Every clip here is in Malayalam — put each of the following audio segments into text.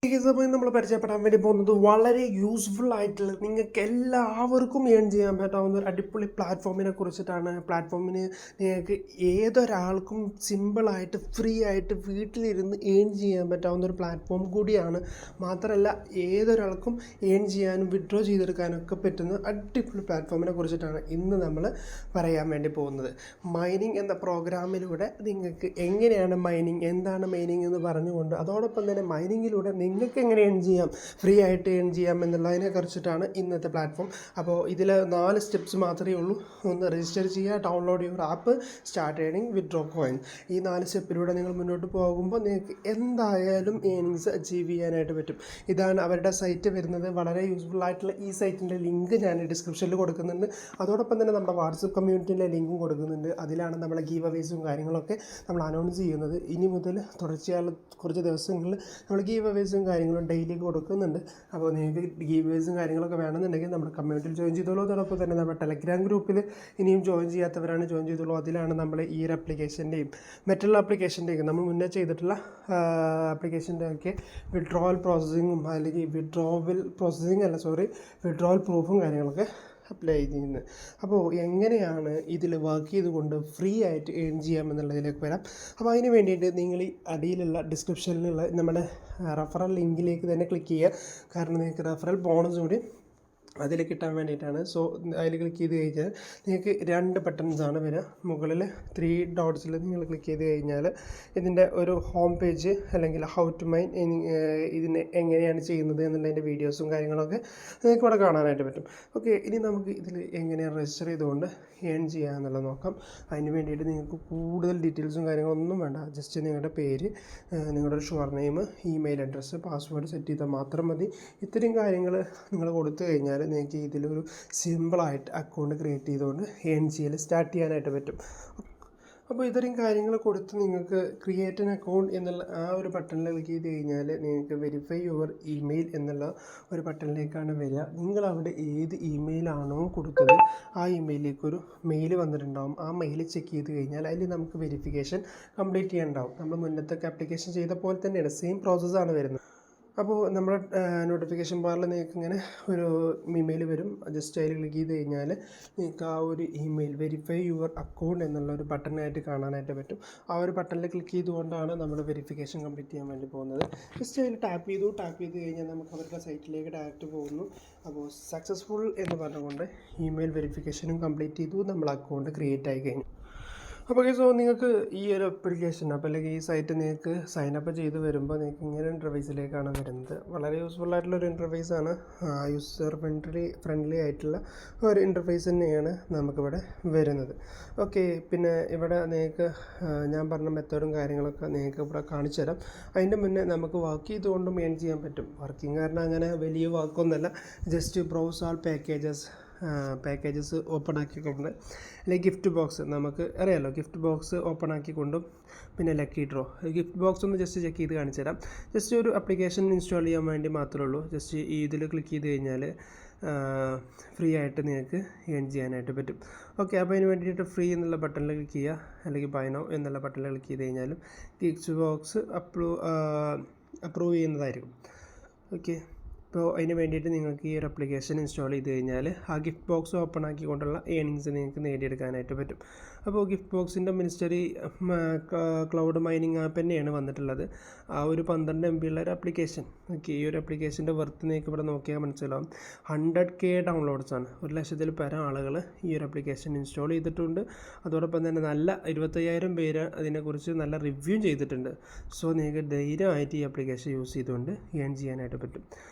ഈ സമയം നമ്മൾ പരിചയപ്പെടാൻ വേണ്ടി പോകുന്നത് വളരെ യൂസ്ഫുൾ ആയിട്ടുള്ള നിങ്ങൾക്ക് എല്ലാവർക്കും ഏൺ ചെയ്യാൻ പറ്റാവുന്ന ഒരു അടിപൊളി പ്ലാറ്റ്ഫോമിനെ കുറിച്ചിട്ടാണ്. പ്ലാറ്റ്ഫോമിന് നിങ്ങൾക്ക് ഏതൊരാൾക്കും സിമ്പിളായിട്ട് ഫ്രീ ആയിട്ട് വീട്ടിലിരുന്ന് ഏൺ ചെയ്യാൻ പറ്റാവുന്ന ഒരു പ്ലാറ്റ്ഫോം കൂടിയാണ്. മാത്രമല്ല ഏതൊരാൾക്കും ഏൺ ചെയ്യാനും വിഡ്രോ ചെയ്തെടുക്കാനൊക്കെ പറ്റുന്ന അടിപൊളി പ്ലാറ്റ്ഫോമിനെ കുറിച്ചിട്ടാണ് ഇന്ന് നമ്മൾ പറയാൻ വേണ്ടി പോകുന്നത്. മൈനിങ് എന്ന പ്രോഗ്രാമിലൂടെ നിങ്ങൾക്ക് എങ്ങനെയാണ് മൈനിങ്, എന്താണ് മൈനിങ് എന്ന് പറഞ്ഞുകൊണ്ട് അതോടൊപ്പം തന്നെ മൈനിങ്ങിലൂടെ നിങ്ങൾക്ക് എങ്ങനെ ഏൺ ചെയ്യാം, ഫ്രീ ആയിട്ട് ഏൺ ചെയ്യാം എന്നുള്ളതിനെ കുറിച്ചിട്ടാണ് ഇന്നത്തെ പ്ലാറ്റ്ഫോം. അപ്പോൾ ഇതിൽ 4 സ്റ്റെപ്സ് മാത്രമേ ഉള്ളൂ. ഒന്ന്, രജിസ്റ്റർ ചെയ്യുക, download your app, start earning, withdraw coin. ഈ 4 സ്റ്റെപ്പിലൂടെ നിങ്ങൾ മുന്നോട്ട് പോകുമ്പോൾ നിങ്ങൾക്ക് എന്തായാലും ഏണിങ്സ് അച്ചീവ് ചെയ്യാനായിട്ട് പറ്റും. ഇതാണ് അവരുടെ സൈറ്റ് വരുന്നത്. വളരെ യൂസ്ഫുൾ ആയിട്ടുള്ള ഈ സൈറ്റിൻ്റെ ലിങ്ക് ഞാൻ ഡിസ്ക്രിപ്ഷനിൽ കൊടുക്കുന്നുണ്ട്. അതോടൊപ്പം തന്നെ നമ്മുടെ വാട്സപ്പ് കമ്മ്യൂണിറ്റിൻ്റെ ലിങ്കും കൊടുക്കുന്നുണ്ട്. അതിലാണ് നമ്മളെ ഗീവ് അവേസും കാര്യങ്ങളൊക്കെ നമ്മൾ അനൗൺസ് ചെയ്യുന്നത്. ഇനി മുതൽ തുടർച്ചയായുള്ള കുറച്ച് ദിവസങ്ങളിൽ നമ്മൾ ഗീവ് അവേസും കാര്യങ്ങളും ഡെയിലി കൊടുക്കുന്നുണ്ട്. അപ്പോൾ നിങ്ങൾക്ക് ഗീവ് അവേസും കാര്യങ്ങളൊക്കെ വേണമെന്നുണ്ടെങ്കിൽ നമ്മുടെ കമ്മ്യൂണിറ്റിയിൽ ജോയിൻ ചെയ്തോളൂ. അതോടൊപ്പം തന്നെ നമ്മുടെ ടെലഗ്രാം ഗ്രൂപ്പിൽ ഇനിയും ജോയിൻ ചെയ്യാത്തവരാണ് ജോയിൻ ചെയ്തോളൂ. അതിലാണ് നമ്മൾ ഈ ഒരു ആപ്ലിക്കേഷൻ്റെയും മറ്റുള്ള ആപ്ലിക്കേഷൻ്റെയും നമ്മൾ മുന്നേ ചെയ്തിട്ടുള്ള ആപ്ലിക്കേഷൻ്റെയൊക്കെ വിഡ്രോവൽ പ്രോസസ്സിങ്ങും അല്ലെങ്കിൽ വിഡ്രോവൽ പ്രൂഫും കാര്യങ്ങളൊക്കെ അപ്ലൈ ചെയ്യുന്നത്. അപ്പോൾ എങ്ങനെയാണ് ഇതിൽ വർക്ക് ചെയ്തുകൊണ്ട് ഫ്രീ ആയിട്ട് ഏൺ ചെയ്യാമെന്നുള്ളതിലേക്ക് വരാം. അപ്പോൾ അതിന് വേണ്ടിയിട്ട് നിങ്ങൾ ഈ അടിയിലുള്ള ഡിസ്ക്രിപ്ഷനിലുള്ള നമ്മുടെ റെഫറൽ ലിങ്കിലേക്ക് തന്നെ ക്ലിക്ക് ചെയ്യുക. കാരണം നിങ്ങൾക്ക് റെഫറൽ ബോണസ് കൂടി അതിൽ കിട്ടാൻ വേണ്ടിയിട്ടാണ്. സോ അതിൽ ക്ലിക്ക് ചെയ്ത് കഴിഞ്ഞാൽ നിങ്ങൾക്ക് 2 ബട്ടൺസാണ് വരിക. മുകളിൽ 3 ഡോട്ട്സിൽ നിങ്ങൾ ക്ലിക്ക് ചെയ്ത് കഴിഞ്ഞാൽ ഇതിൻ്റെ ഒരു ഹോം പേജ് അല്ലെങ്കിൽ ഹൗ ടു മൈൻ ഇതിന് എങ്ങനെയാണ് ചെയ്യുന്നത് എന്നുള്ളതിൻ്റെ വീഡിയോസും കാര്യങ്ങളൊക്കെ നിങ്ങൾക്ക് ഇവിടെ കാണാനായിട്ട് പറ്റും. ഓക്കെ, ഇനി നമുക്ക് ഇതിൽ എങ്ങനെയാണ് രജിസ്റ്റർ ചെയ്തുകൊണ്ട് ഏൺ ചെയ്യുക എന്നുള്ളത് നോക്കാം. അതിന് വേണ്ടിയിട്ട് നിങ്ങൾക്ക് കൂടുതൽ ഡീറ്റെയിൽസും കാര്യങ്ങളൊന്നും വേണ്ട. ജസ്റ്റ് നിങ്ങളുടെ പേര്, നിങ്ങളുടെ sure name, email address, password set ചെയ്താൽ മാത്രം മതി. ഇത്രയും കാര്യങ്ങൾ നിങ്ങൾ കൊടുത്തു കഴിഞ്ഞാൽ നിങ്ങൾക്ക് ഇതിലൊരു സിമ്പിളായിട്ട് അക്കൗണ്ട് ക്രിയേറ്റ് ചെയ്തുകൊണ്ട് ഏൺ ചെയ്യൽ സ്റ്റാർട്ട് ചെയ്യാനായിട്ട് പറ്റും. അപ്പോൾ ഇത്രയും കാര്യങ്ങൾ കൊടുത്ത് നിങ്ങൾക്ക് ക്രിയേറ്റ് ആൻ അക്കൗണ്ട് എന്നുള്ള ആ ഒരു ബട്ടണിൽ ക്ലിക്ക് ചെയ്ത് കഴിഞ്ഞാൽ നിങ്ങൾക്ക് വെരിഫൈ യുവർ ഇമെയിൽ എന്നുള്ള ഒരു ബട്ടണിലേക്കാണ് വരിക. നിങ്ങൾ അവിടെ ഏത് ഇമെയിലാണോ കൊടുത്തത് ആ ഇമെയിലിലേക്കൊരു മെയിൽ വന്നിട്ടുണ്ടാകും. ആ മെയിൽ ചെക്ക് ചെയ്ത് കഴിഞ്ഞാൽ അതിൽ നമുക്ക് വെരിഫിക്കേഷൻ കംപ്ലീറ്റ് ചെയ്യാനുണ്ടാവും. നമ്മൾ മുന്നത്തെ ആപ്ലിക്കേഷൻ ചെയ്ത പോലെ തന്നെയാണ്, സെയിം പ്രോസസ്സാണ് വരുന്നത്. അപ്പോൾ നമ്മുടെ നോട്ടിഫിക്കേഷൻ ബാറിൽ നിങ്ങൾക്ക് ഇങ്ങനെ ഒരു ഇമെയിൽ വരും. ജസ്റ്റ് അതിൽ ക്ലിക്ക് ചെയ്ത് കഴിഞ്ഞാൽ നിങ്ങൾക്ക് ആ ഒരു ഇമെയിൽ വെരിഫൈ യുവർ അക്കൗണ്ട് എന്നുള്ള ഒരു ബട്ടണായിട്ട് കാണാനായിട്ട് പറ്റും. ആ ഒരു ബട്ടണിൽ ക്ലിക്ക് ചെയ്തുകൊണ്ടാണ് നമ്മൾ വെരിഫിക്കേഷൻ കംപ്ലീറ്റ് ചെയ്യാൻ വേണ്ടി പോകുന്നത്. ജസ്റ്റ് അതിൽ ടാപ്പ് ചെയ്ത് കഴിഞ്ഞാൽ നമുക്ക് അവരുടെ സൈറ്റിലേക്ക് ഡയറക്റ്റ് പോകുന്നു. അപ്പോൾ സക്സസ്ഫുൾ എന്ന് പറഞ്ഞുകൊണ്ട് ഇമെയിൽ വെരിഫിക്കേഷനും കംപ്ലീറ്റ് ചെയ്തു, നമ്മൾ അക്കൗണ്ട് ക്രിയേറ്റ് ആയി കഴിഞ്ഞു. അപ്പോൾ സോ നിങ്ങൾക്ക് ഈ ഒരു ആപ്ലിക്കേഷൻ അല്ലെങ്കിൽ ഈ സൈറ്റ് നിങ്ങൾക്ക് സൈനപ്പ് ചെയ്ത് വരുമ്പോൾ നിങ്ങൾക്ക് ഇങ്ങനെ ഇൻ്റർഫേസിലേക്കാണ് വരുന്നത്. വളരെ യൂസ്ഫുൾ ആയിട്ടുള്ളൊരു ഇൻ്റർഫേസാണ്. യൂസർ ഫ്രണ്ട്ലി ആയിട്ടുള്ള ഒരു ഇൻ്റർഫേസ് തന്നെയാണ് നമുക്കിവിടെ വരുന്നത്. ഓക്കെ, പിന്നെ ഇവിടെ നിങ്ങൾക്ക് ഞാൻ പറഞ്ഞ മെത്തേഡും കാര്യങ്ങളൊക്കെ നിങ്ങൾക്ക് ഇവിടെ കാണിച്ചു തരാം. അതിൻ്റെ മുന്നേ നമുക്ക് വർക്ക് ചെയ്തുകൊണ്ടും ഏൺ ചെയ്യാൻ പറ്റും. വർക്കിംഗ് കാരണം അങ്ങനെ വലിയ വർക്കൊന്നുമല്ല. ജസ്റ്റ് ബ്രൗസ് ആൾ പാക്കേജസ് ഓപ്പൺ ആക്കിക്കൊണ്ട് അല്ലെങ്കിൽ ഗിഫ്റ്റ് ബോക്സ് നമുക്ക് അറിയാമല്ലോ, ഗിഫ്റ്റ് ബോക്സ് ഓപ്പൺ ആക്കിക്കൊണ്ടും പിന്നെ ലക്കി ഡ്രോ. ഗിഫ്റ്റ് ബോക്സ് ഒന്ന് ജസ്റ്റ് ചെക്ക് ചെയ്ത് കാണിച്ചു തരാം. ജസ്റ്റ് ഒരു ആപ്ലിക്കേഷൻ ഇൻസ്റ്റാൾ ചെയ്യാൻ വേണ്ടി മാത്രമേ ഉള്ളൂ. ജസ്റ്റ് ഇതിൽ ക്ലിക്ക് ചെയ്ത് കഴിഞ്ഞാൽ ഫ്രീ ആയിട്ട് നിങ്ങൾക്ക് ഏൺ ചെയ്യാനായിട്ട് പറ്റും. ഓക്കെ, അപ്പോൾ അതിന് വേണ്ടിയിട്ട് ഫ്രീ എന്നുള്ള ബട്ടണിൽ ക്ലിക്ക് ചെയ്യുക, അല്ലെങ്കിൽ ബൈ നൗ എന്നുള്ള ബട്ടണിൽ ക്ലിക്ക് ചെയ്ത് കഴിഞ്ഞാലും ഗിഫ്റ്റ് ബോക്സ് അപ്രൂവ് ചെയ്യുന്നതായിരിക്കും. ഓക്കെ, അപ്പോൾ അതിന് വേണ്ടിയിട്ട് നിങ്ങൾക്ക് ഈ ഒരു ആപ്ലിക്കേഷൻ ഇൻസ്റ്റാൾ ചെയ്ത് കഴിഞ്ഞാൽ ആ ഗിഫ്റ്റ് ബോക്സ് ഓപ്പൺ ആക്കിക്കൊണ്ടുള്ള ഏണിങ്സ് നിങ്ങൾക്ക് നേടിയെടുക്കാനായിട്ട് പറ്റും. അപ്പോൾ ഗിഫ്റ്റ് ബോക്സിൻ്റെ മിനിസ്റ്ററി ക്ലൗഡ് മൈനിങ് ആപ്പ് തന്നെയാണ് വന്നിട്ടുള്ളത്. ആ ഒരു 12 MB ഉള്ള ഒരു ആപ്ലിക്കേഷൻ. ഓക്കെ, ഈ ഒരു ആപ്ലിക്കേഷൻ്റെ വർത്ത് നിങ്ങൾക്ക് ഇവിടെ നോക്കിയാൽ മനസ്സിലാവും. 100K ഡൗൺലോഡ്സാണ്. 1,00,000-ൽ പരം ആളുകൾ ഈ ഒരു ആപ്ലിക്കേഷൻ ഇൻസ്റ്റാൾ ചെയ്തിട്ടുണ്ട്. അതോടൊപ്പം തന്നെ നല്ല 25,000 പേര് അതിനെക്കുറിച്ച് നല്ല റിവ്യൂ ചെയ്തിട്ടുണ്ട്. സോ നിങ്ങൾക്ക് ധൈര്യമായിട്ട് ഈ ആപ്ലിക്കേഷൻ യൂസ് ചെയ്തുകൊണ്ട് ഏൺ ചെയ്യാനായിട്ട് പറ്റും.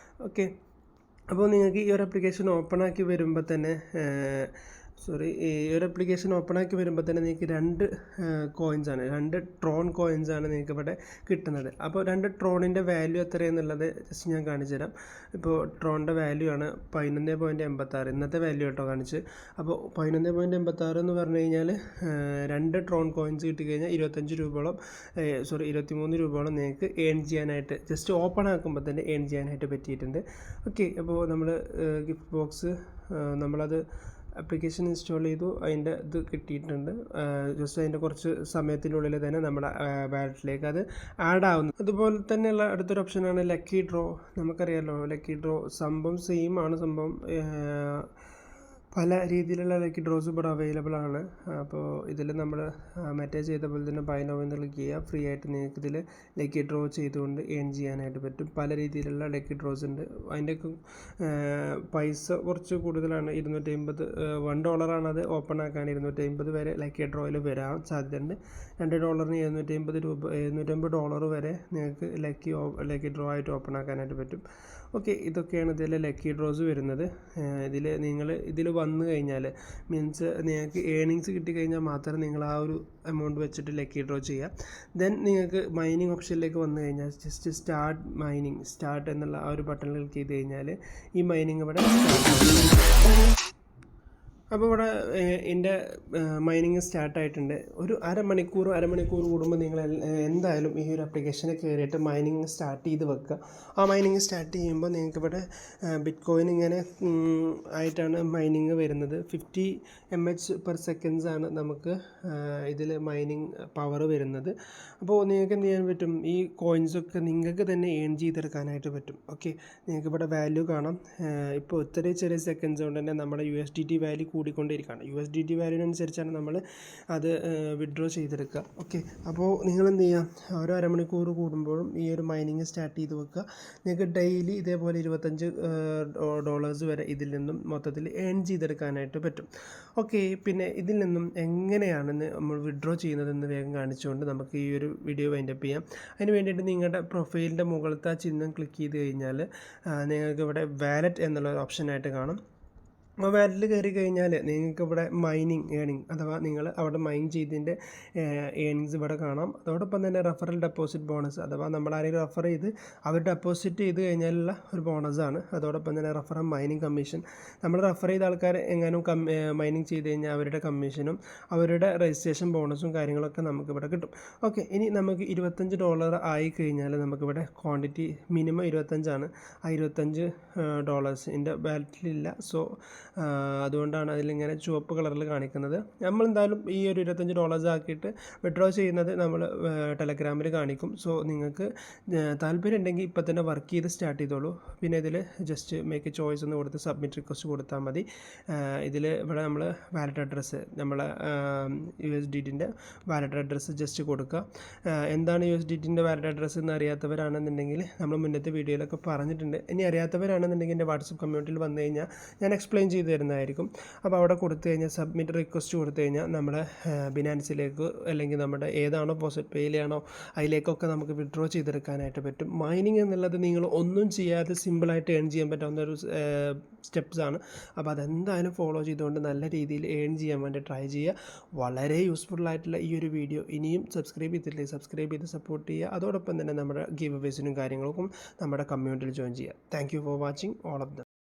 ഓക്കെ, അപ്പോൾ നിങ്ങൾക്ക് ഈ ഒരു ആപ്ലിക്കേഷൻ ഓപ്പൺ ആക്കി വരുമ്പോൾ തന്നെ ഈ ഒരു ആപ്ലിക്കേഷൻ ഓപ്പൺ ആക്കി വരുമ്പോൾ തന്നെ നിങ്ങൾക്ക് 2 കോയിൻസാണ്, 2 ട്രോൺ കോയിൻസാണ് നിങ്ങൾക്ക് ഇവിടെ കിട്ടുന്നത്. അപ്പോൾ 2 ട്രോണിൻ്റെ വാല്യൂ എത്രയെന്നുള്ളത് ജസ്റ്റ് ഞാൻ കാണിച്ചു തരാം. ഇപ്പോൾ ട്രോണിൻ്റെ വാല്യൂ ആണ് 11.86, ഇന്നത്തെ വാല്യൂ കേട്ടോ കാണിച്ച്. അപ്പോൾ 11.86 എന്ന് പറഞ്ഞു കഴിഞ്ഞാൽ 2 ട്രോൺ കോയിൻസ് കിട്ടിക്കഴിഞ്ഞാൽ 23 രൂപയോളം നിങ്ങൾക്ക് ഏൺ ചെയ്യാനായിട്ട് ജസ്റ്റ് ഓപ്പൺ ആക്കുമ്പോൾ തന്നെ ഏൺ ചെയ്യാനായിട്ട് പറ്റിയിട്ടുണ്ട്. ഓക്കെ, അപ്പോൾ നമ്മൾ ഗിഫ്റ്റ് ബോക്സ് നമ്മളത് ആപ്ലിക്കേഷൻ ഇൻസ്റ്റാൾ ചെയ്തു, അതിൻ്റെ ഇത് കിട്ടിയിട്ടുണ്ട്. ജസ്റ്റ് അതിൻ്റെ കുറച്ച് സമയത്തിനുള്ളിൽ തന്നെ നമ്മുടെ വാലറ്റിലേക്ക് അത് ആഡ് ആവുന്നു. അതുപോലെ തന്നെയുള്ള അടുത്തൊരു ഓപ്ഷനാണ് ലക്കി ഡ്രോ. നമുക്കറിയാമല്ലോ ലക്കി ഡ്രോ സംഭവം സെയിം ആണ്. സംഭവം പല രീതിയിലുള്ള ലക്കി ഡ്രോസ് ഇവിടെ അവൈലബിൾ ആണ്. അപ്പോൾ ഇതിൽ നമ്മൾ മറ്റേ ചെയ്ത പോലെ തന്നെ ബൈ നൗ എന്ന് ക്ലിക്ക് ചെയ്യുക. ഫ്രീ ആയിട്ട് നിങ്ങൾക്ക് ഇതിൽ ലക്കി ഡ്രോ ചെയ്തുകൊണ്ട് ഏൺ ചെയ്യാനായിട്ട് പറ്റും. പല രീതിയിലുള്ള ലക്കി ഡ്രോസ് ഉണ്ട്. അതിൻ്റെയൊക്കെ പൈസ കുറച്ച് കൂടുതലാണ്. $1 അത് ഓപ്പൺ ആക്കാൻ. 250 വരെ ലക്കി ഡ്രോയിൽ വരാൻ സാധ്യതയുണ്ട്. $2 $750 വരെ നിങ്ങൾക്ക് ലക്കി ഡ്രോ ആയിട്ട് ഓപ്പൺ ആക്കാനായിട്ട് പറ്റും. ഓക്കെ, ഇതൊക്കെയാണ് ഇതിലെ ലക്കി ഡ്രോസ് വരുന്നത്. ഇതിൽ വന്നു കഴിഞ്ഞാൽ മീൻസ് നിങ്ങൾക്ക് ഏണിങ്സ് കിട്ടിക്കഴിഞ്ഞാൽ മാത്രം നിങ്ങൾ ആ ഒരു എമൗണ്ട് വെച്ചിട്ട് ലക്കി ഡ്രോ ചെയ്യുക. ദെൻ നിങ്ങൾക്ക് മൈനിങ് ഓപ്ഷനിലേക്ക് വന്നു കഴിഞ്ഞാൽ ജസ്റ്റ് സ്റ്റാർട്ട് എന്നുള്ള ആ ഒരു ബട്ടണിൽ ക്ലിക്ക് ചെയ്ത് കഴിഞ്ഞാൽ ഈ മൈനിങ് ഇവിടെ അപ്പോൾ ഇവിടെ എൻ്റെ മൈനിങ് സ്റ്റാർട്ടായിട്ടുണ്ട്. ഒരു അരമണിക്കൂർ കൂടുമ്പോൾ നിങ്ങൾ എന്തായാലും ഈ ഒരു ആപ്ലിക്കേഷനിൽ കയറിയിട്ട് മൈനിങ് സ്റ്റാർട്ട് ചെയ്ത് വെക്കുക. ആ മൈനിങ് സ്റ്റാർട്ട് ചെയ്യുമ്പോൾ നിങ്ങൾക്ക് ഇവിടെ ബിറ്റ് കോയിൻ ഇങ്ങനെ ആയിട്ടാണ് മൈനിങ് വരുന്നത്. 50 mH/s ആണ് നമുക്ക് ഇതിൽ മൈനിങ് പവർ വരുന്നത്. അപ്പോൾ നിങ്ങൾക്ക് എന്ത് ചെയ്യാൻ പറ്റും, ഈ കോയിൻസൊക്കെ നിങ്ങൾക്ക് തന്നെ ഏൺ ചെയ്തെടുക്കാനായിട്ട് പറ്റും. ഓക്കെ, നിങ്ങൾക്ക് ഇവിടെ വാല്യൂ കാണാം. ഇപ്പോൾ ഇത്രയും ചെറിയ സെക്കൻഡ്സ് കൊണ്ട് തന്നെ നമ്മുടെ USDT വാല്യൂ കൂടിക്കൊണ്ടിരിക്കുകയാണ്. USDT വാല്യൂവിനനുസരിച്ചാണ് നമ്മൾ അത് വിഡ്രോ ചെയ്തെടുക്കുക. ഓക്കെ, അപ്പോൾ നിങ്ങൾ എന്ത് ചെയ്യുക, ഓരോ അരമണിക്കൂർ കൂടുമ്പോഴും ഈ ഒരു മൈനിങ് സ്റ്റാർട്ട് ചെയ്ത് വെക്കുക. നിങ്ങൾക്ക് ഡെയിലി ഇതേപോലെ $25 വരെ ഇതിൽ നിന്നും മൊത്തത്തിൽ ഏൺ ചെയ്തെടുക്കാനായിട്ട് പറ്റും. ഓക്കെ, പിന്നെ ഇതിൽ നിന്നും എങ്ങനെയാണ് നമ്മൾ വിഡ്രോ ചെയ്യുന്നതെന്ന് വേഗം കാണിച്ചുകൊണ്ട് നമുക്ക് ഈ ഒരു വീഡിയോ വൈൻഡപ്പ് ചെയ്യാം. അതിന് വേണ്ടിയിട്ട് നിങ്ങളുടെ പ്രൊഫൈലിൻ്റെ മുകളിലത്തെ ആ ചിഹ്നം ക്ലിക്ക് ചെയ്ത് കഴിഞ്ഞാൽ നിങ്ങൾക്ക് ഇവിടെ വാലറ്റ് എന്നുള്ള ഓപ്ഷനായിട്ട് കാണും. ആ വാലറ്റിൽ കയറി കഴിഞ്ഞാൽ നിങ്ങൾക്ക് ഇവിടെ ഏണിങ് അഥവാ നിങ്ങൾ അവിടെ മൈൻ ചെയ്തതിൻ്റെ ഏണിങ്സ് ഇവിടെ കാണാം. അതോടൊപ്പം തന്നെ റെഫറൽ ഡെപ്പോസിറ്റ് ബോണസ് അഥവാ നമ്മൾ ആരെങ്കിലും റെഫർ ചെയ്ത് അവർ ഡെപ്പോസിറ്റ് ചെയ്ത് കഴിഞ്ഞാലുള്ള ഒരു ബോണസാണ്. അതോടൊപ്പം തന്നെ റെഫറൽ മൈനിങ് കമ്മീഷൻ, നമ്മൾ റെഫർ ചെയ്ത ആൾക്കാർ എങ്ങാനും മൈനിങ് ചെയ്ത് കഴിഞ്ഞാൽ അവരുടെ കമ്മീഷനും അവരുടെ രജിസ്ട്രേഷൻ ബോണസും കാര്യങ്ങളൊക്കെ നമുക്കിവിടെ കിട്ടും. ഓക്കെ, ഇനി നമുക്ക് $25 ആയി കഴിഞ്ഞാൽ നമുക്കിവിടെ ക്വാണ്ടിറ്റി മിനിമം 25 ആ $25 വാലറ്റിലില്ല. സോ അതുകൊണ്ടാണ് അതിലിങ്ങനെ ചുവപ്പ് കളറിൽ കാണിക്കുന്നത്. നമ്മളെന്തായാലും ഈ ഒരു $25 ആക്കിയിട്ട് വിഡ്രോ ചെയ്യുന്നത് നമ്മൾ ടെലഗ്രാമിൽ കാണിക്കും. സോ നിങ്ങൾക്ക് താല്പര്യം ഉണ്ടെങ്കിൽ ഇപ്പം തന്നെ വർക്ക് ചെയ്ത് സ്റ്റാർട്ട് ചെയ്തോളൂ. പിന്നെ ഇതിൽ ജസ്റ്റ് മേക്ക് ചോയ്സ് എന്ന് കൊടുത്ത് സബ്മിറ്റ് റിക്വസ്റ്റ് കൊടുത്താൽ മതി. ഇവിടെ നമ്മൾ വാലറ്റ് അഡ്രസ്സ് നമ്മളെ USDTൻ്റെ വാലറ്റ് അഡ്രസ്സ് ജസ്റ്റ് കൊടുക്കുക. എന്താണ് USDTൻ്റെ വാലറ്റ് അഡ്രസ്സ് എന്ന് അറിയാത്തവരാണെന്നുണ്ടെങ്കിൽ നമ്മൾ മുന്നത്തെ വീഡിയോയിലൊക്കെ പറഞ്ഞിട്ടുണ്ട്. ഇനി അറിയാത്തവരാണെന്നുണ്ടെങ്കിൽ എൻ്റെ വാട്സപ്പ് കമ്മ്യൂണിറ്റിയിൽ വന്നു കഴിഞ്ഞാൽ ഞാൻ എക്സ്പ്ലെയിൻ ചെയ്ത് തരുന്നതായിരിക്കും. അപ്പോൾ അവിടെ കൊടുത്തു കഴിഞ്ഞാൽ സബ്മിറ്റ് റിക്വസ്റ്റ് കൊടുത്തു കഴിഞ്ഞാൽ നമ്മുടെ ബിനാൻസിലേക്ക് അല്ലെങ്കിൽ നമ്മുടെ ഏതാണോ പോസ്റ്റ് പേയിലാണോ അതിലേക്കൊക്കെ നമുക്ക് വിഡ്രോ ചെയ്തെടുക്കാനായിട്ട് പറ്റും. മൈനിങ് എന്നുള്ളത് നിങ്ങൾ ഒന്നും ചെയ്യാതെ സിമ്പിളായിട്ട് ഏൺ ചെയ്യാൻ പറ്റാവുന്ന ഒരു സ്റ്റെപ്സാണ്. അപ്പോൾ അതെന്തായാലും ഫോളോ ചെയ്തുകൊണ്ട് നല്ല രീതിയിൽ ഏൺ ചെയ്യാൻ വേണ്ടി ട്രൈ ചെയ്യുക. വളരെ യൂസ്ഫുള്ളായിട്ടുള്ള ഈ ഒരു വീഡിയോ ഇനിയും സബ്സ്ക്രൈബ് ചെയ്ത് സപ്പോർട്ട് ചെയ്യുക. അതോടൊപ്പം തന്നെ നമ്മുടെ ഗീവ് അവേസിനും കാര്യങ്ങൾക്കും നമ്മുടെ കമ്മ്യൂണിറ്റിയിൽ ജോയിൻ ചെയ്യുക. Thank you for watching all of them.